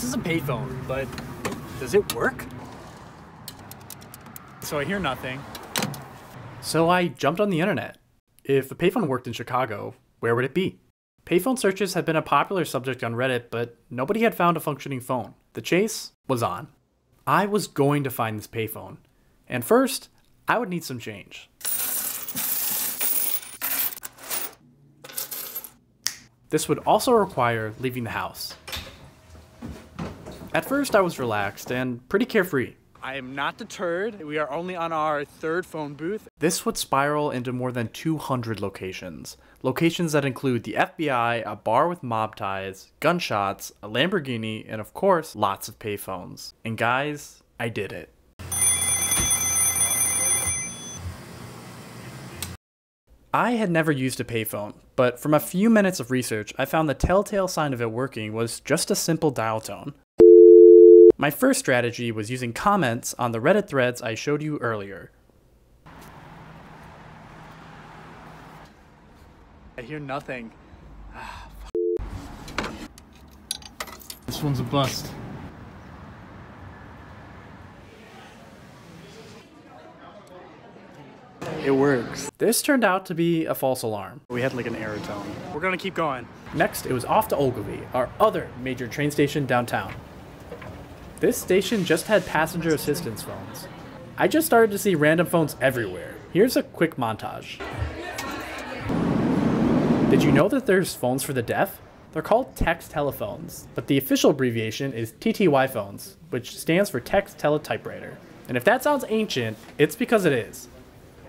is a payphone, but does it work? So I hear nothing. So I jumped on the internet. If a payphone worked in Chicago, where would it be? Payphone searches had been a popular subject on Reddit, but nobody had found a functioning phone. The chase was on. I was going to find this payphone. And first, I would need some change. This would also require leaving the house. At first, I was relaxed and pretty carefree. I am not deterred. We are only on our third phone booth. This would spiral into more than 200 locations. Locations that include the FBI, a bar with mob ties, gunshots, a Lamborghini, and of course, lots of payphones. And guys, I did it. I had never used a payphone, but from a few minutes of research, I found the telltale sign of it working was just a simple dial tone. My first strategy was using comments on the Reddit threads I showed you earlier. I hear nothing. This one's a bust. It works. This turned out to be a false alarm. We had like an error tone. We're gonna keep going. Next, it was off to Ogilvy, our other major train station downtown. This station just had passenger assistance phones. I just started to see random phones everywhere. Here's a quick montage. Did you know that there's phones for the deaf? They're called text telephones, but the official abbreviation is TTY phones, which stands for text teletypewriter. And if that sounds ancient, it's because it is.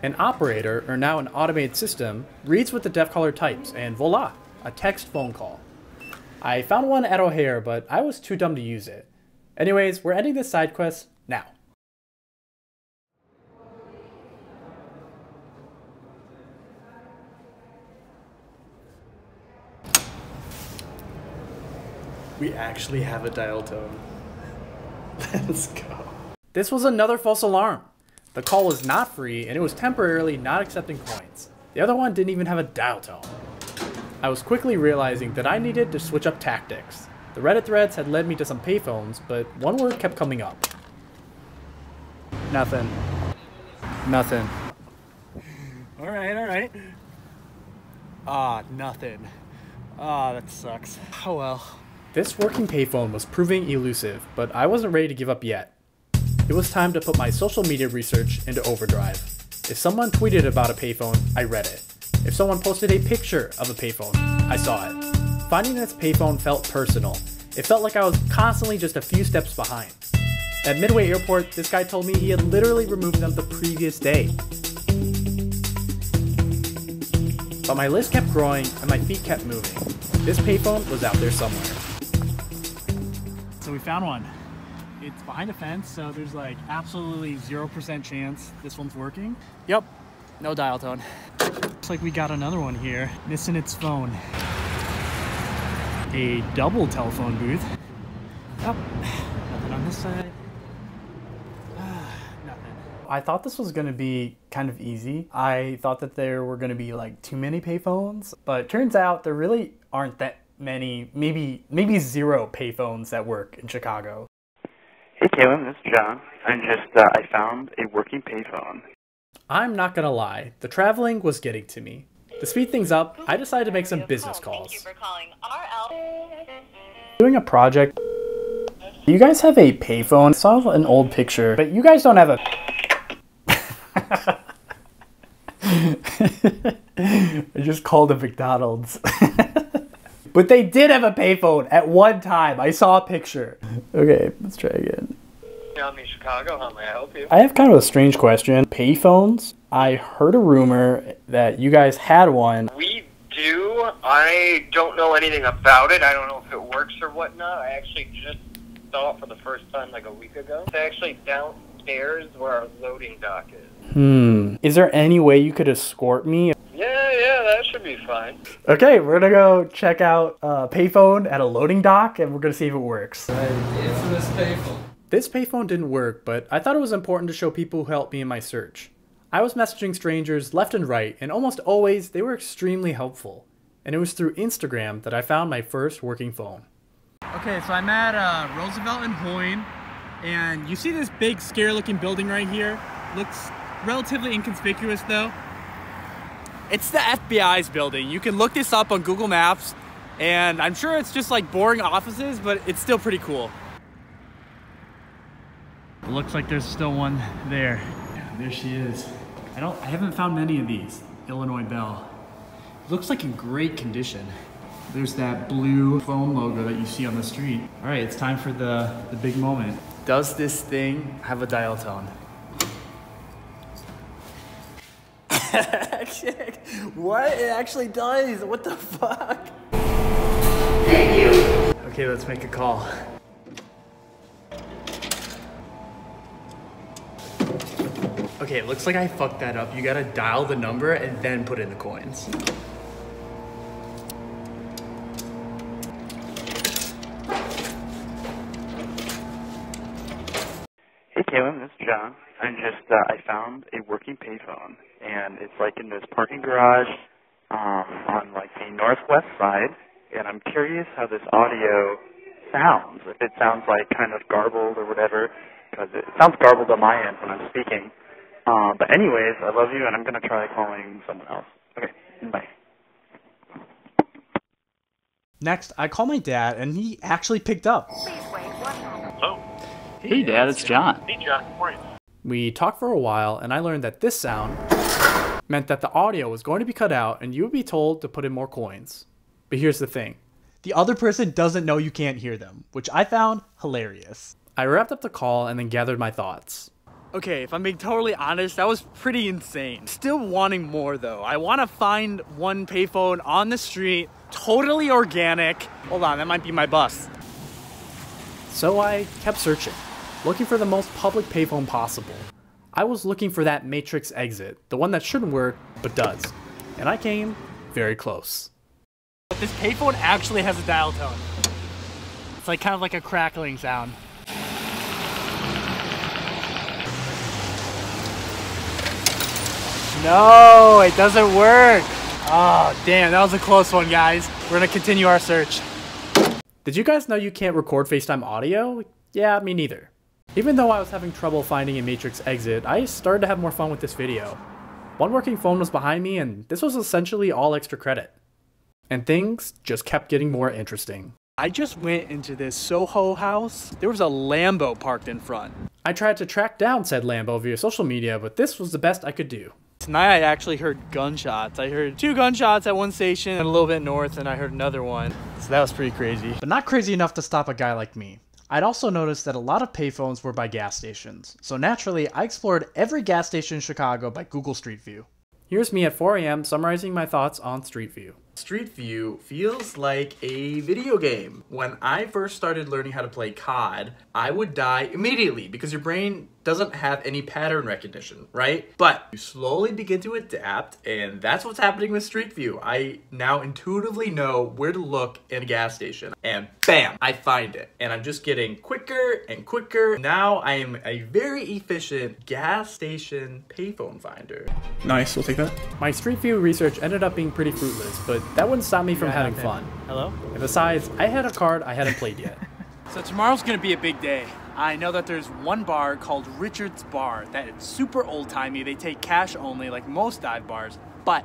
An operator, or now an automated system, reads what the deaf caller types, and voila, a text phone call. I found one at O'Hare, but I was too dumb to use it. Anyways, we're ending this side quest now. We actually have a dial tone. Let's go. This was another false alarm. The call was not free, and it was temporarily not accepting coins. The other one didn't even have a dial tone. I was quickly realizing that I needed to switch up tactics. The Reddit threads had led me to some payphones, but one word kept coming up. Nothing. Nothing. Alright. Nothing. That sucks. Oh well. This working payphone was proving elusive, but I wasn't ready to give up yet. It was time to put my social media research into overdrive. If someone tweeted about a payphone, I read it. If someone posted a picture of a payphone, I saw it. Finding this payphone felt personal. It felt like I was constantly just a few steps behind. At Midway Airport, this guy told me he had literally removed them the previous day. But my list kept growing and my feet kept moving. This payphone was out there somewhere. So we found one. It's behind a fence, so there's like absolutely 0% chance this one's working. Yep, no dial tone. Looks like we got another one here, missing its phone. A double telephone booth. Yep, nothing on this side. Nothing. I thought this was gonna be kind of easy. I thought that there were gonna be like too many payphones, but it turns out there really aren't that many, maybe 0 payphones that work in Chicago. Hey Caleb, this is John. I found a working payphone. I'm not gonna lie, the traveling was getting to me. To speed things up, I decided to make some business calls. Thank you for calling RL. Doing a project. Do you guys have a payphone? I saw an old picture, but you guys don't have a... I just called a McDonald's. But they did have a payphone at one time. I saw a picture. Okay, let's try again. I'm in Chicago. How may I help you? I have kind of a strange question. Payphones? I heard a rumor that you guys had one. We do. I don't know anything about it. I don't know if it works or whatnot. I actually just saw it for the first time like a week ago. It's actually downstairs where our loading dock is. Is there any way you could escort me? Yeah, that should be fine. Okay, we're gonna go check out a payphone at a loading dock and we're gonna see if it works. Infamous payphone. This payphone didn't work, but I thought it was important to show people who helped me in my search. I was messaging strangers left and right, and almost always they were extremely helpful. And it was through Instagram that I found my first working phone. Okay, so I'm at Roosevelt and Boyne, and you see this big, scary-looking building right here? Looks relatively inconspicuous, though. It's the FBI's building. You can look this up on Google Maps, and I'm sure it's just like boring offices, but it's still pretty cool. It looks like there's still one there. Yeah, there she is. I haven't found many of these. Illinois Bell. It looks like in great condition. There's that blue phone logo that you see on the street. All right, it's time for the big moment. Does this thing have a dial tone? What? It actually does. What the fuck? Thank you. Okay, let's make a call. Okay, it looks like I fucked that up. You gotta dial the number and then put in the coins. Hey Caleb, this is John. I found a working payphone, and it's like in this parking garage on like the northwest side, and I'm curious how this audio sounds. If it sounds like kind of garbled or whatever, because it sounds garbled on my end when I'm speaking. But anyways, I love you, and I'm going to try calling someone else. Okay, bye. Next, I call my dad, and he actually picked up. Please wait 1 moment. Hello. Hey Dad, it's John. Hey John, how are you? We talked for a while, and I learned that this sound meant that the audio was going to be cut out, and you would be told to put in more coins. But here's the thing. The other person doesn't know you can't hear them, which I found hilarious. I wrapped up the call and then gathered my thoughts. Okay, if I'm being totally honest, that was pretty insane. Still wanting more though. I want to find one payphone on the street, totally organic. Hold on, that might be my bus. So I kept searching, looking for the most public payphone possible. I was looking for that matrix exit, the one that shouldn't work, but does. And I came very close. But this payphone actually has a dial tone. It's like kind of like a crackling sound. No, it doesn't work. Oh, damn, that was a close one, guys. We're gonna continue our search. Did you guys know you can't record FaceTime audio? Yeah, me neither. Even though I was having trouble finding a matrix exit, I started to have more fun with this video. One working phone was behind me, and this was essentially all extra credit. And things just kept getting more interesting. I just went into this Soho house. There was a Lambo parked in front. I tried to track down said Lambo via social media, but this was the best I could do. Tonight I actually heard gunshots. I heard 2 gunshots at one station and a little bit north, and I heard another one. So that was pretty crazy. But not crazy enough to stop a guy like me. I'd also noticed that a lot of payphones were by gas stations. So naturally, I explored every gas station in Chicago by Google Street View. Here's me at 4 a.m. summarizing my thoughts on Street View. Street View feels like a video game. When I first started learning how to play COD, I would die immediately because your brain doesn't have any pattern recognition, right? But you slowly begin to adapt, and that's what's happening with Street View. I now intuitively know where to look in a gas station, and bam, I find it. And I'm just getting quicker and quicker. Now I am a very efficient gas station payphone finder. Nice, we'll take that. My Street View research ended up being pretty fruitless, but that wouldn't stop me from having fun. Hello? And besides, I had a card I hadn't played yet. So tomorrow's gonna be a big day. I know that there's one bar called Richard's Bar that is super old-timey. They take cash only like most dive bars, but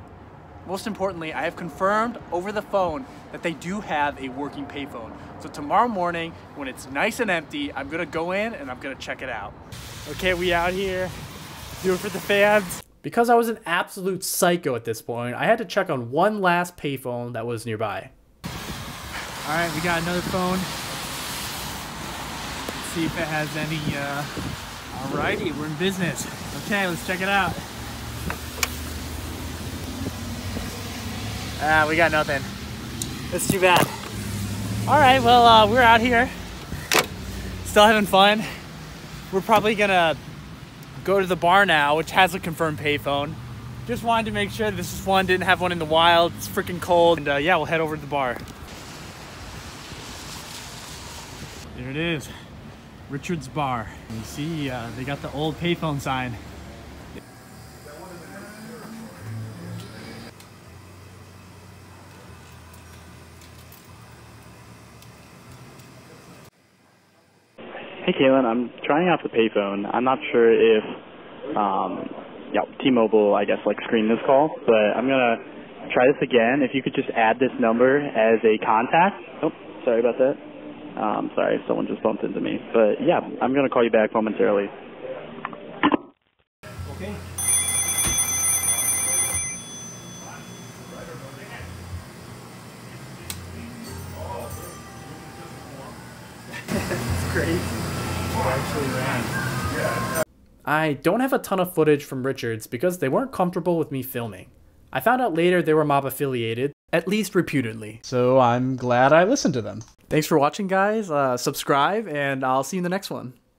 most importantly, I have confirmed over the phone that they do have a working payphone. So tomorrow morning, when it's nice and empty, I'm gonna go in and I'm gonna check it out. Okay, we out here. Do it for the fans. Because I was an absolute psycho at this point, I had to check on one last payphone that was nearby. All right, we got another phone. Let's see if it has any, alrighty, we're in business. Okay, let's check it out. We got nothing. That's too bad. All right, well, we're out here. Still having fun. We're probably gonna go to the bar now, which has a confirmed payphone. Just wanted to make sure this is one, didn't have one in the wild. It's freaking cold. And yeah, we'll head over to the bar. There it is, Richard's Bar. You see, they got the old payphone sign. Hey, Kaylin, I'm trying out the Payphone. I'm not sure if, T-Mobile, I guess, like, screened this call, but I'm going to try this again. If you could just add this number as a contact. Oh, sorry about that. Sorry, someone just bumped into me. But, yeah, I'm going to call you back momentarily. Okay. It's crazy. It actually ran. I don't have a ton of footage from Richards because they weren't comfortable with me filming. I found out later they were mob affiliated, at least reputedly. So I'm glad I listened to them. Thanks for watching, guys. Subscribe, and I'll see you in the next one.